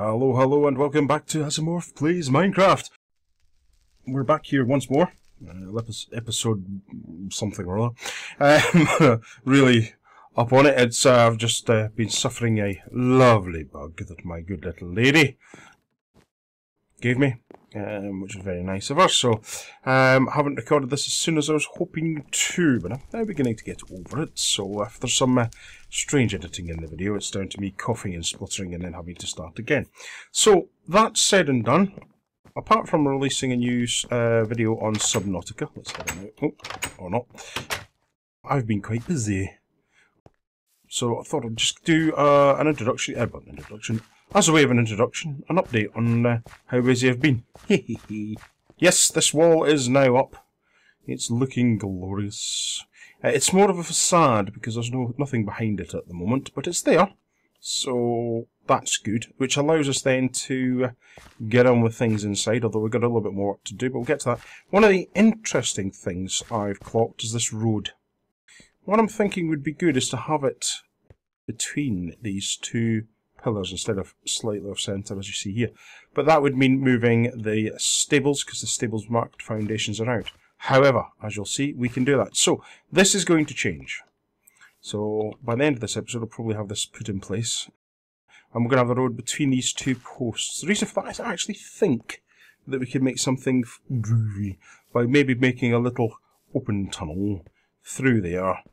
Hello, hello, and welcome back to Azarmorph Plays Minecraft. We're back here once more. Episode something or other. Really up on it. It's I've just been suffering a lovely bug that my good little lady gave me, which was very nice of her. So I haven't recorded this as soon as I was hoping to, but I'm now beginning to get over it. So if there's some strange editing in the video, it's down to me coughing and spluttering and then having to start again. So that said and done, apart from releasing a new video on Subnautica, let's head on out, or not, I've been quite busy. So I thought I'd just do an introduction, as a way of an introduction, an update on how busy I've been. Yes, this wall is now up. It's looking glorious. It's more of a facade because there's nothing behind it at the moment, but it's there. So that's good, which allows us then to get on with things inside, although we've got a little bit more work to do, but we'll get to that. One of the interesting things I've clocked is this road. What I'm thinking would be good is to have it between these two pillars instead of slightly off centre as you see here. But that would mean moving the stables because the stables marked foundations are out. However, as you'll see, we can do that. So this is going to change. So by the end of this episode, I'll probably have this put in place. And we're going to have the road between these two posts. The reason for that is I actually think that we could make something groovy by maybe making a little open tunnel through there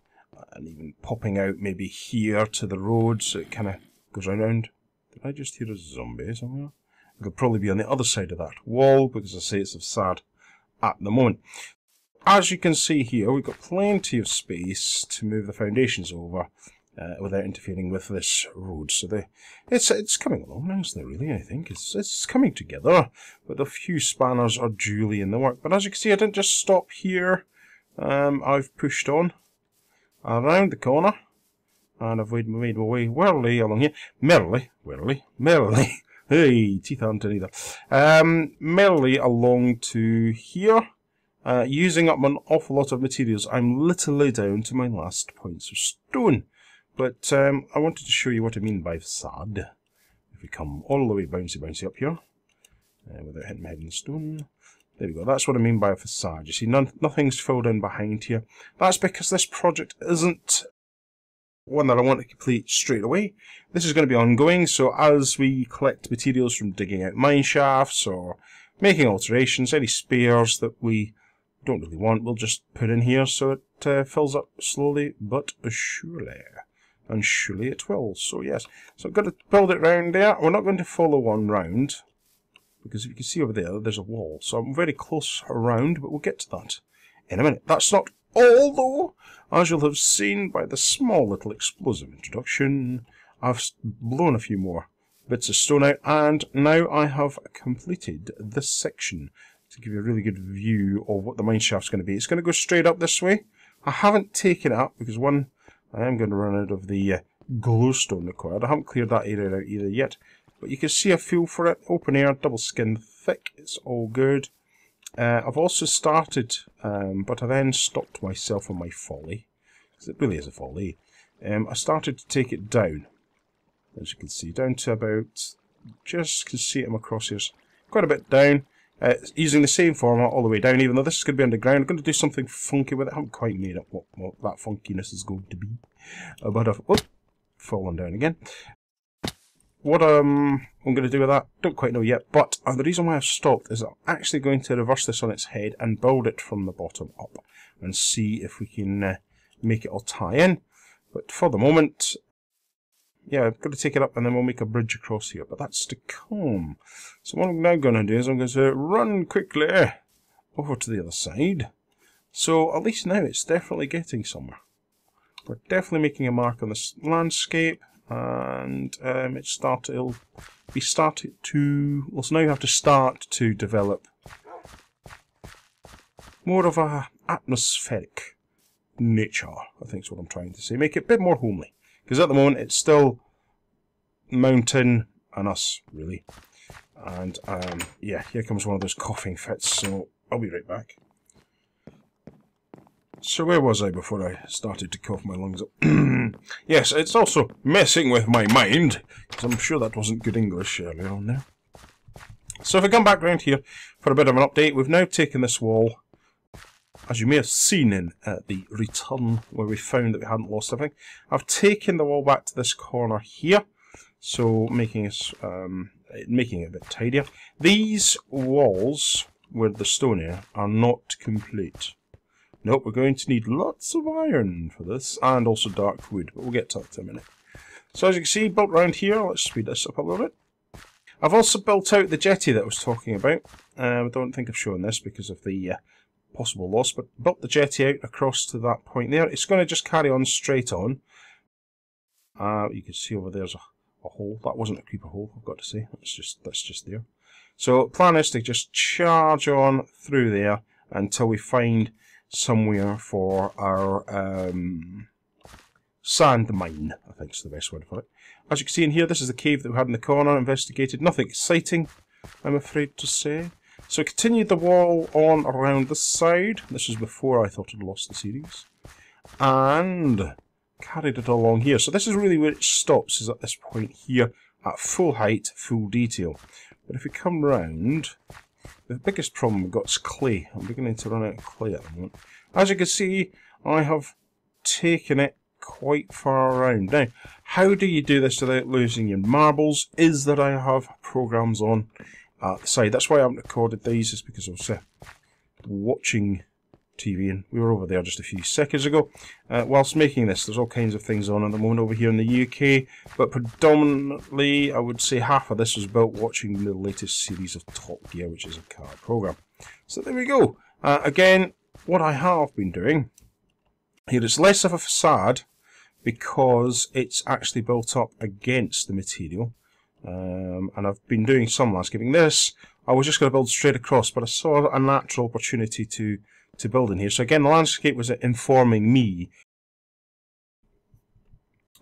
and even popping out maybe here to the road so it kind of goes around. Did I just hear a zombie somewhere? It could probably be on the other side of that wall because I say it's sad at the moment. As you can see here, we've got plenty of space to move the foundations over without interfering with this road. So it's coming along nicely, really. I think it's coming together, but a few spanners are duly in the work. But as you can see, I didn't just stop here. I've pushed on around the corner. And I've made my way whirly along here. Merrily. Hey, teeth aren't in either. Merrily along to here. Using up an awful lot of materials. I'm literally down to my last points of stone. But I wanted to show you what I mean by facade. If we come all the way bouncy up here. Without hitting my head in the stone. There we go. That's what I mean by a facade. You see, nothing's filled in behind here. That's because this project isn't one that I want to complete straight away. This is going to be ongoing, so as we collect materials from digging out mine shafts or making alterations, any spares that we don't really want, we'll just put in here so it fills up slowly but surely. And surely it will. So yes, so I've got to build it round there. We're not going to follow one round, because if you can see over there, there's a wall. So I'm very close around, but we'll get to that in a minute. That's not all, though. As you'll have seen by the small little explosive introduction, I've blown a few more bits of stone out, and now I have completed this section to give you a really good view of what the mine shaft's going to be. It's going to go straight up this way. I haven't taken it up because, one, I am going to run out of the glowstone required. I haven't cleared that area out either yet, but you can see a feel for it. Open air, double skin thick, it's all good. I've also started, but I then stopped myself on my folly, because it really is a folly. I started to take it down, as you can see, down to about, just can see it in my crosshairs, quite a bit down, using the same format all the way down, even though this is going to be underground. I'm going to do something funky with it. I haven't quite made up what that funkiness is going to be, but I've fallen down again. What I'm going to do with that, don't quite know yet, but the reason why I've stopped is I'm actually going to reverse this on its head and build it from the bottom up and see if we can make it all tie in. But for the moment, yeah, I've got to take it up and then we'll make a bridge across here, but that's to come. So what I'm now going to do is I'm going to run quickly over to the other side. So at least now it's definitely getting somewhere. We're definitely making a mark on this landscape. And it'll be started to, well, so now you have to start to develop more of a atmospheric nature, I think is what I'm trying to say. Make it a bit more homely, because at the moment it's still mountain and us, really. And yeah, here comes one of those coughing fits, so I'll be right back. So where was I before I started to cough my lungs up? Yes, it's also messing with my mind, because I'm sure that wasn't good English earlier on there. So if I come back round here for a bit of an update, we've now taken this wall, as you may have seen in the return where we found that we hadn't lost everything. I've taken the wall back to this corner here, so making it a bit tidier. These walls with the stone here are not complete. Nope, we're going to need lots of iron for this, and also dark wood, but we'll get to that in a minute. So as you can see, built around here, let's speed this up a little bit. I've also built out the jetty that I was talking about. I don't think I've shown this because of the possible loss, but built the jetty out across to that point there. It's going to just carry on straight on. You can see over there's a hole. That wasn't a creeper hole, I've got to say. That's just there. So plan is to just charge on through there until we find somewhere for our sand mine, I think is the best word for it. As you can see in here, this is the cave that we had in the corner, investigated. Nothing exciting, I'm afraid to say. So I continued the wall on around this side. This was before I thought I'd lost the series. And carried it along here. So this is really where it stops, is at this point here, at full height, full detail. But if we come round, the biggest problem we've got is clay. I'm beginning to run out of clay at the moment. As you can see, I have taken it quite far around. Now, how do you do this without losing your marbles? Is that I have programs on at the side. That's why I haven't recorded these, is because I was watching TV, and we were over there just a few seconds ago. Whilst making this, there's all kinds of things on at the moment over here in the UK, but predominantly, I would say half of this was built watching the latest series of Top Gear, which is a car program. So there we go. Again, what I have been doing here is less of a facade, because it's actually built up against the material. And I've been doing some landscaping. This, I was just going to build straight across, but I saw a natural opportunity to build in here. So again, the landscape was informing me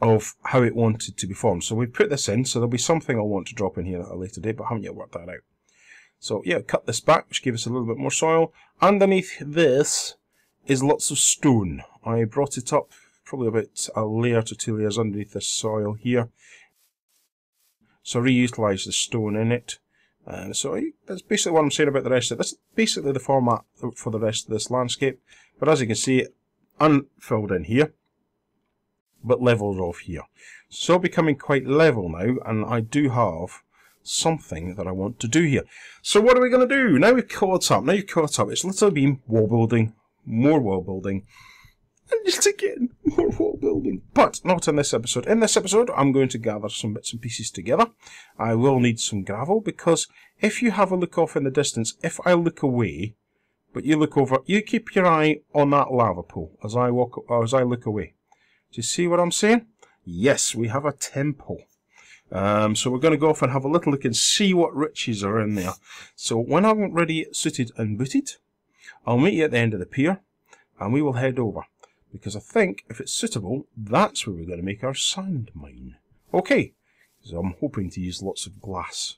of how it wanted to be formed. So we put this in, so there'll be something I'll want to drop in here at a later date, but I haven't yet worked that out. So yeah, cut this back, which gave us a little bit more soil. Underneath this is lots of stone. I brought it up probably about a layer to 2 layers underneath this soil here. So reutilise the stone in it. So that's basically what I'm saying about the rest of it. That's basically the format for the rest of this landscape. But as you can see, unfilled in here, but levelled off here. So becoming quite level now, and I do have something that I want to do here. So what are we going to do? Now we've caught up. It's little beam, wall building, more wall building, and just again, more wall building. But not in this episode. In this episode, I'm going to gather some bits and pieces together. I will need some gravel, because if you have a look off in the distance, if I look away, but you look over, you keep your eye on that lava pool as I walk, or as I look away. Do you see what I'm saying? Yes, we have a temple. So we're going to go off and have a little look and see what riches are in there. So when I'm ready, suited and booted, I'll meet you at the end of the pier, and we will head over. Because I think, if it's suitable, that's where we're going to make our sand mine. Okay, so I'm hoping to use lots of glass.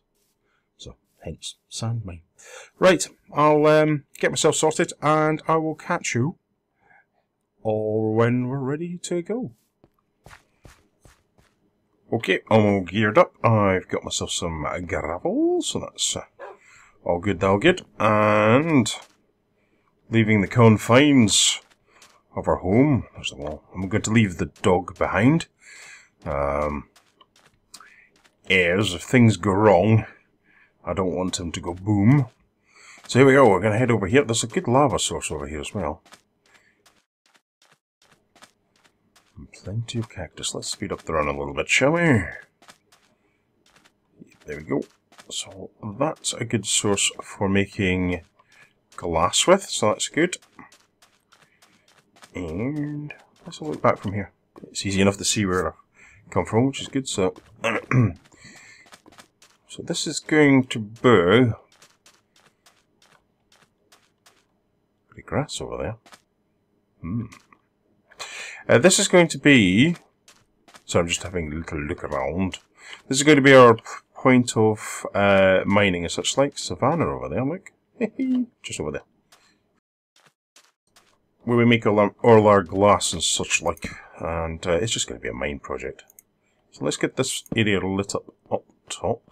So, hence, sand mine. Right, I'll get myself sorted, and I will catch you all when we're ready to go. Okay, I'm all geared up. I've got myself some gravel, so that's all good, and leaving the confines of our home. There's the wall. I'm going to leave the dog behind. As if things go wrong, I don't want him to go boom. So here we go. We're going to head over here. There's a good lava source over here as well. And plenty of cactus. Let's speed up the run a little bit, shall we? There we go. So that's a good source for making glass with. So that's good. And let's have a look back from here. It's easy enough to see where I've come from, which is good. So, so this is going to be pretty grass over there. This is going to be. So I'm just having a little look around. This is going to be our point of mining and such like. Savannah over there, look, just over there. where we make all our glass and such like, and it's just going to be a mine project. So let's get this area lit up top,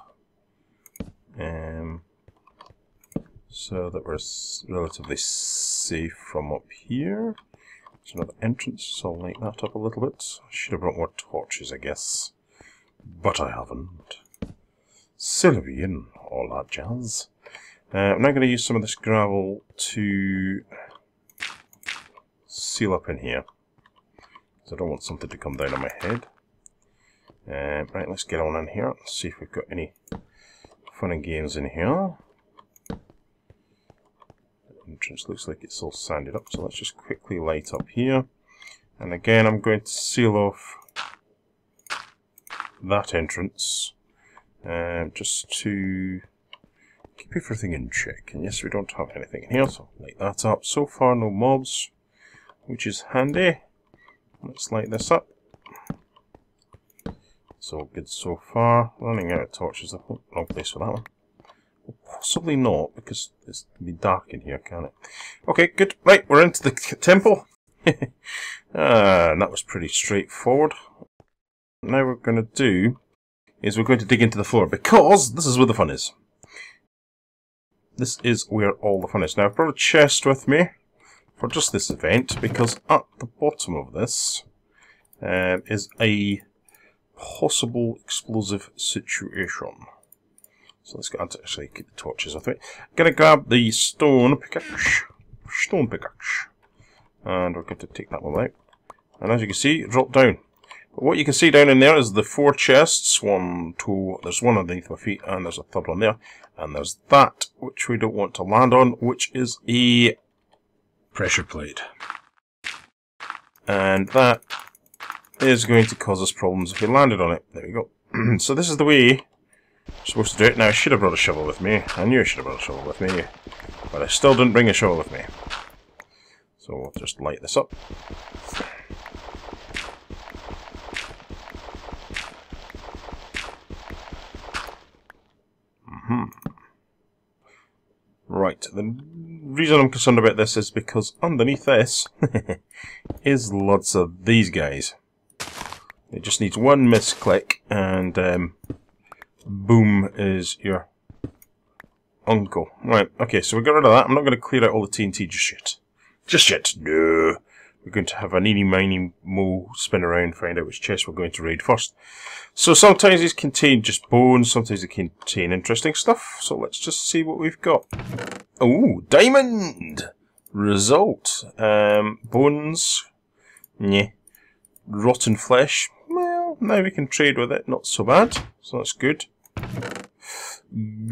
so that we're relatively safe from up here. There's another entrance, so I'll light that up a little bit. I should have brought more torches, I guess, but I haven't. Silly and all that jazz. I'm now going to use some of this gravel to seal up in here, because I don't want something to come down on my head. Right, let's get on in here and see if we've got any fun and games in here. The entrance looks like it's all sanded up, so let's just quickly light up here. And again, I'm going to seal off that entrance, just to keep everything in check. And yes, we don't have anything in here, so light that up. So far, no mobs, which is handy. Let's light this up. So good so far. Running out of torches. Oh, wrong place for that one. Well, possibly not, because it's going to be dark in here, can't it? Okay, good. Right, we're into the temple. And that was pretty straightforward. Now what we're going to do is we're going to dig into the floor, because this is where the fun is. This is where all the fun is. Now I've brought a chest with me for just this event, because at the bottom of this is a possible explosive situation. So let's go to actually keep the torches with me. I'm going to grab the stone pickaxe, and we're going to take that one out. And as you can see, drop down. But what you can see down in there is the 4 chests. 1, 2, there's one underneath my feet, and there's a third one there. And there's that, which we don't want to land on, which is a pressure plate. And that is going to cause us problems if we landed on it. There we go. So this is the way we're supposed to do it. Now I should have brought a shovel with me. I knew I should have brought a shovel with me, but I still didn't bring a shovel with me. So we'll just light this up. Right, the reason I'm concerned about this is because underneath this is lots of these guys. It just needs one misclick and boom is your uncle. Right, okay, so we got rid of that. I'm not going to clear out all the TNT just yet. Just yet, no. We're going to have an eeny miny mo spin around, find out which chest we're going to raid first. So sometimes these contain just bones, sometimes they contain interesting stuff. So let's just see what we've got. Oh, diamond! Result. Bones. Nyeh. Rotten flesh. Well, now we can trade with it, not so bad. So that's good.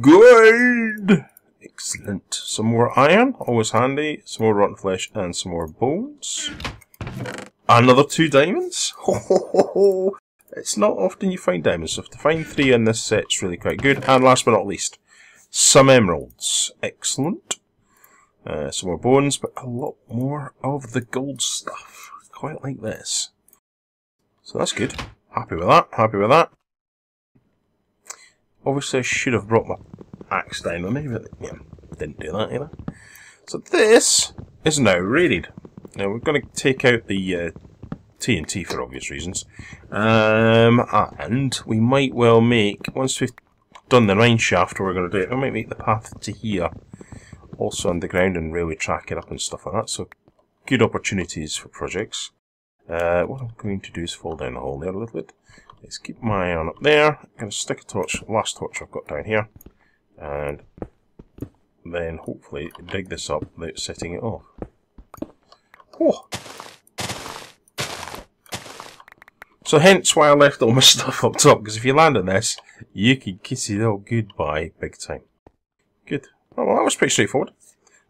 Good! Excellent. Some more iron, always handy. Some more rotten flesh and some more bones. Another 2 diamonds. Ho ho ho ho! It's not often you find diamonds, so to find 3 in this set's really quite good. And last but not least, some emeralds. Excellent. Some more bones, but a lot more of the gold stuff. Quite like this. So that's good. Happy with that. Happy with that. Obviously, I should have brought my axe down with me, but yeah, didn't do that either. So this is now raided. Now we're going to take out the TNT for obvious reasons, and we might well make, once we've done the mine shaft where we're going to do it, we might make the path to here also underground and railway track it up and stuff like that. So good opportunities for projects. What I'm going to do is fall down the hole there a little bit. Let's keep my eye on up there. I'm going to stick a torch, last torch I've got down here, and then hopefully dig this up without setting it off. Oh. So hence why I left all my stuff up top, because if you land on this, you can kiss it all goodbye big time. Good. Oh, well, that was pretty straightforward.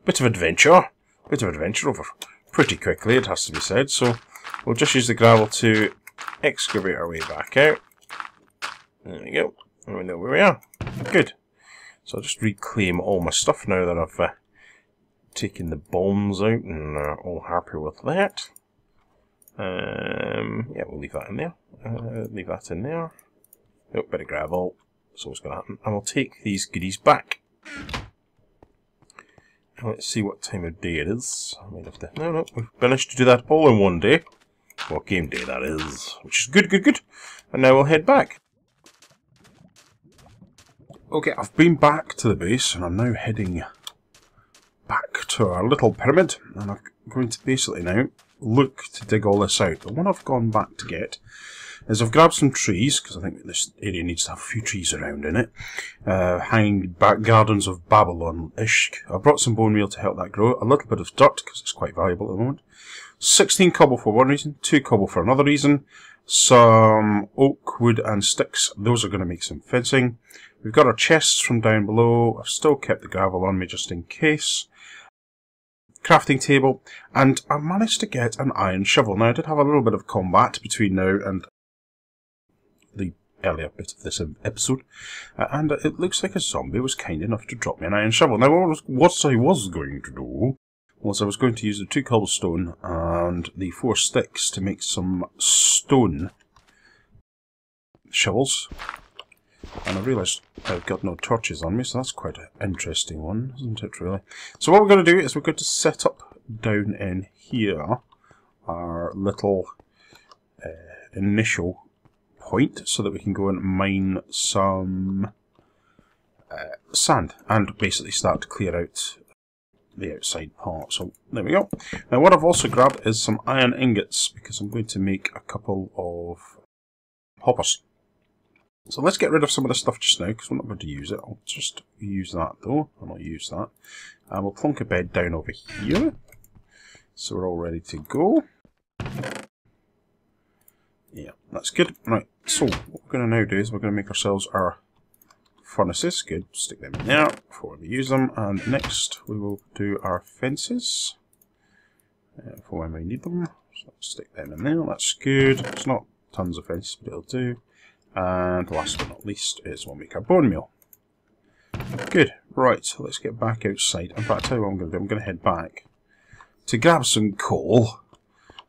Bit of adventure. Bit of adventure over pretty quickly, it has to be said. So we'll just use the gravel to excavate our way back out. There we go. And we know where we are. Good. So I'll just reclaim all my stuff now that I've taken the bombs out and all happy with that. Yeah, we'll leave that in there. Leave that in there. Oh, bit of gravel. So what's going to happen? And we'll take these goodies back. Let's see what time of day it is. I might have to... No, we've managed to do that all in one day. Well, game day, that is. Which is good. And now we'll head back. Okay, I've been back to the base, and I'm now heading back to our little pyramid. And I'm going to basically now look to dig all this out. But what I've gone back to get is I've grabbed some trees, because I think this area needs to have a few trees around in it. Hanging back gardens of Babylon-ish. I've brought some bone meal to help that grow. A little bit of dirt, because it's quite valuable at the moment. 16 cobble for one reason, 2 cobble for another reason. Some oak, wood and sticks. Those are going to make some fencing. We've got our chests from down below. I've still kept the gravel on me just in case. Crafting table. And I managed to get an iron shovel. Now, I did have a little bit of combat between now and the earlier bit of this episode, and it looks like a zombie was kind enough to drop me an iron shovel. Now, what I was going to do was I was going to use the 2 cobblestone and the 4 sticks to make some stone shovels, and I realised I've got no torches on me, so that's quite an interesting one, isn't it, really? So what we're going to do is we're going to set up down in here our little initial point so that we can go and mine some sand and basically start to clear out the outside part. So there we go. Now what I've also grabbed is some iron ingots because I'm going to make a couple of hoppers. So let's get rid of some of this stuff just now because we're not going to use it. I'll just use that though. I'll not use that. And we'll plonk a bed down over here. So we're all ready to go. Yeah, that's good. Right, so what we're going to now do is we're going to make ourselves our furnaces. Good, stick them in there before we use them. And next we will do our fences for when we need them. So let's stick them in there, that's good. It's not tons of fences, but it'll do. And last but not least is we'll make our bone meal. Good, right, so let's get back outside. In fact, I'll tell you what I'm going to do. I'm going to head back to grab some coal.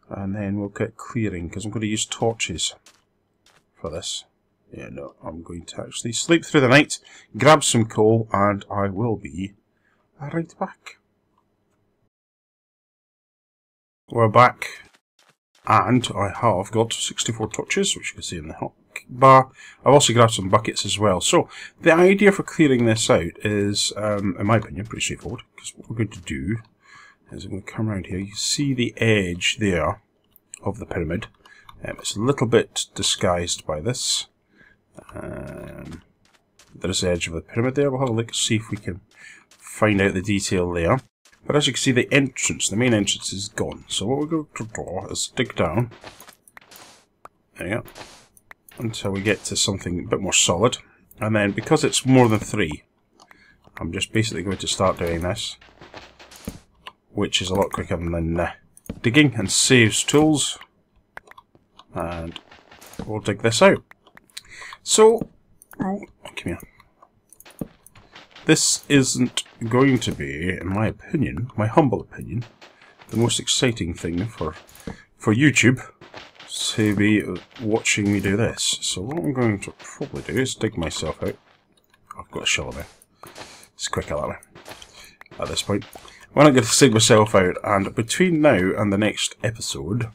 And then we'll get clearing, because I'm going to use torches for this. Yeah, no, I'm going to actually sleep through the night, grab some coal, and I will be right back. We're back, and I have got 64 torches, which you can see in the hot bar. I've also grabbed some buckets as well. So, the idea for clearing this out is, in my opinion, pretty straightforward, because what we're going to do is I'm going to come around here. You see the edge there of the pyramid. It's a little bit disguised by this. There's the edge of the pyramid there. We'll have a look and see if we can find out the detail there. But as you can see, the entrance, the main entrance is gone. So what we're going to do is dig down. There you go. Until we get to something a bit more solid. And then, because it's more than 3, I'm just basically going to start doing this, which is a lot quicker than digging and saves tools. And we'll dig this out. So, come here. This isn't going to be, in my opinion, my humble opinion, the most exciting thing for YouTube to be watching me do this. So what I'm going to probably do is dig myself out. I've got a shovel there. It's quicker that way. At this point. I'm going to dig myself out, and between now and the next episode,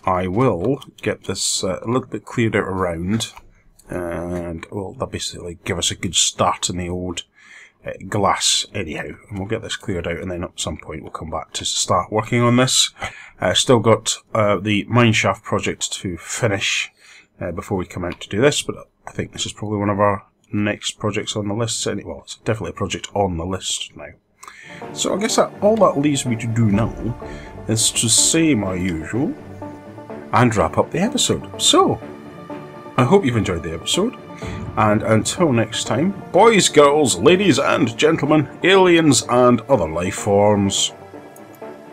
I will get this a little bit cleared out around, and well, that'll basically give us a good start in the old glass anyhow, and we'll get this cleared out, and then at some point we'll come back to start working on this. Still got the mineshaft project to finish before we come out to do this, but I think this is probably one of our next projects on the list. Well, it's definitely a project on the list now. So I guess all that leaves me to do now is to say my usual and wrap up the episode. So, I hope you've enjoyed the episode, and until next time, boys, girls, ladies and gentlemen, aliens and other life forms,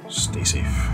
stay safe.